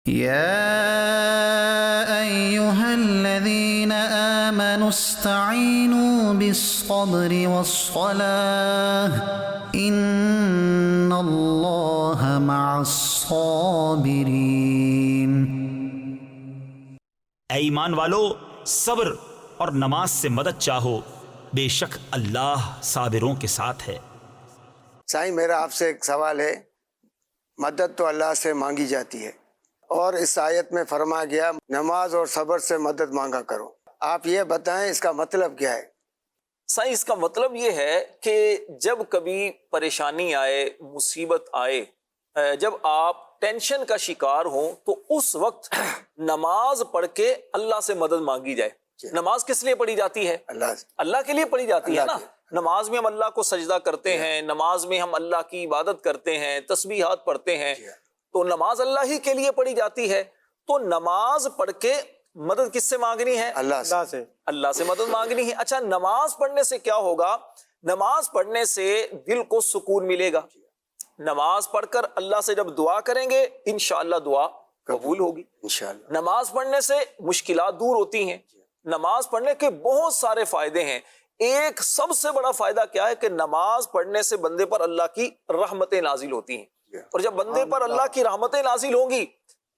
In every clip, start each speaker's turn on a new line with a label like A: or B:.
A: يا أيها الذين آمنوا استعينوا بالصبر والصلاة إن الله مع الصابرين۔
B: اے ایمان والو، صبر اور نماز سے مدد چاہو، بے شک اللہ صابروں کے ساتھ ہے۔
C: سائیں میرا آپ سے ایک سوال ہے، مدد تو اللہ سے مانگی جاتی ہے اور اس آیت میں فرما گیا نماز اور صبر سے مدد مانگا کرو، آپ یہ بتائیں اس کا مطلب کیا ہے؟
D: سائیں اس کا مطلب یہ ہے کہ جب کبھی پریشانی آئے، مصیبت آئے، جب آپ ٹینشن کا شکار ہوں تو اس وقت نماز پڑھ کے اللہ سے مدد مانگی جائے۔ نماز کس لیے پڑھی جاتی ہے؟ اللہ کے لیے پڑھی جاتی ہے نا۔ نماز میں ہم اللہ کو سجدہ کرتے ہیں، نماز میں ہم اللہ کی عبادت کرتے ہیں، تسبیحات پڑھتے ہیں، تو نماز اللہ ہی کے لیے پڑھی جاتی ہے۔ تو نماز پڑھ کے مدد کس سے مانگنی ہے؟ اللہ سے مدد مانگنی ہے۔ اچھا، نماز پڑھنے سے کیا ہوگا؟ نماز پڑھنے سے دل کو سکون ملے گا۔ نماز پڑھ کر اللہ سے جب دعا کریں گے انشاءاللہ دعا قبول ہوگی۔ نماز پڑھنے سے مشکلات دور ہوتی ہیں۔ نماز پڑھنے کے بہت سارے فائدے ہیں۔ ایک سب سے بڑا فائدہ کیا ہے کہ نماز پڑھنے سے بندے پر اللہ کی رحمتیں نازل ہوتی ہیں، اور جب بندے پر اللہ کی رحمتیں نازل ہوں گی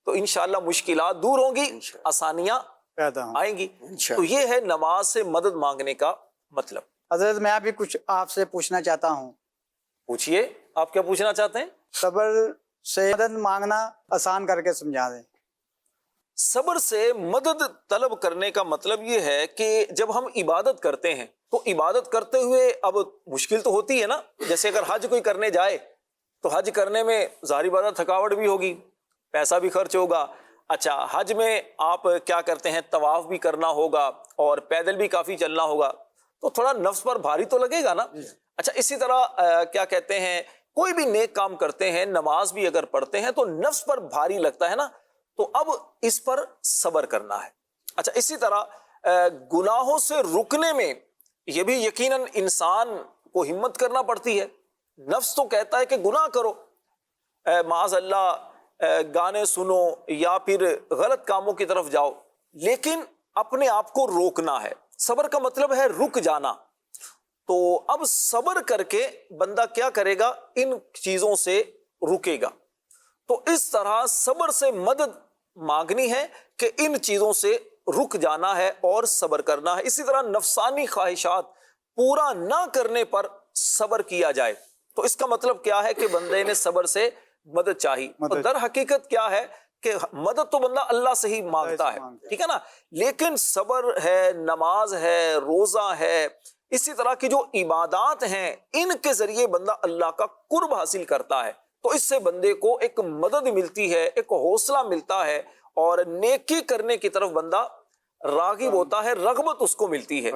D: تو انشاءاللہ مشکلات دور ہوں گی، آسانیاں آئیں گی۔ تو یہ ہے نماز سے مدد مانگنے کا مطلب۔
E: حضرت میں ابھی کچھ آپ سے پوچھنا چاہتا ہوں۔
D: پوچھئے، آپ کیا پوچھنا چاہتے ہیں؟
E: صبر سے مدد مانگنا آسان کر کے سمجھا دیں۔
D: صبر سے مدد طلب کرنے کا مطلب یہ ہے کہ جب ہم عبادت کرتے ہیں تو عبادت کرتے ہوئے اب مشکل تو ہوتی ہے نا۔ جیسے اگر حج کوئی کرنے جائے تو حج کرنے میں ظاہری بات ہے تھکاوٹ بھی ہوگی، پیسہ بھی خرچ ہوگا۔ اچھا، حج میں آپ کیا کرتے ہیں؟ طواف بھی کرنا ہوگا اور پیدل بھی کافی چلنا ہوگا، تو تھوڑا نفس پر بھاری تو لگے گا نا۔ اچھا، اسی طرح کیا کہتے ہیں، کوئی بھی نیک کام کرتے ہیں، نماز بھی اگر پڑھتے ہیں تو نفس پر بھاری لگتا ہے نا، تو اب اس پر صبر کرنا ہے۔ اچھا، اسی طرح گناہوں سے رکنے میں یہ بھی یقیناً انسان کو ہمت کرنا پڑتی ہے۔ نفس تو کہتا ہے کہ گناہ کرو، معاذ اللہ گانے سنو یا پھر غلط کاموں کی طرف جاؤ، لیکن اپنے آپ کو روکنا ہے۔ صبر کا مطلب ہے رک جانا۔ تو اب صبر کر کے بندہ کیا کرے گا؟ ان چیزوں سے رکے گا۔ تو اس طرح صبر سے مدد مانگنی ہے کہ ان چیزوں سے رک جانا ہے اور صبر کرنا ہے۔ اسی طرح نفسانی خواہشات پورا نہ کرنے پر صبر کیا جائے۔ تو اس کا مطلب کیا ہے کہ بندے نے صبر سے مدد چاہی۔ اور در حقیقت کیا ہے کہ مدد تو بندہ اللہ سے ہی مانگتا ہے، ٹھیک ہے نا، لیکن صبر ہے، نماز ہے، روزہ ہے، اسی طرح کی جو عبادات ہیں، ان کے ذریعے بندہ اللہ کا قرب حاصل کرتا ہے۔ تو اس سے بندے کو ایک مدد ملتی ہے، ایک حوصلہ ملتا ہے، اور نیکی کرنے کی طرف بندہ راغب ہوتا ہے، رغبت اس کو ملتی ہے۔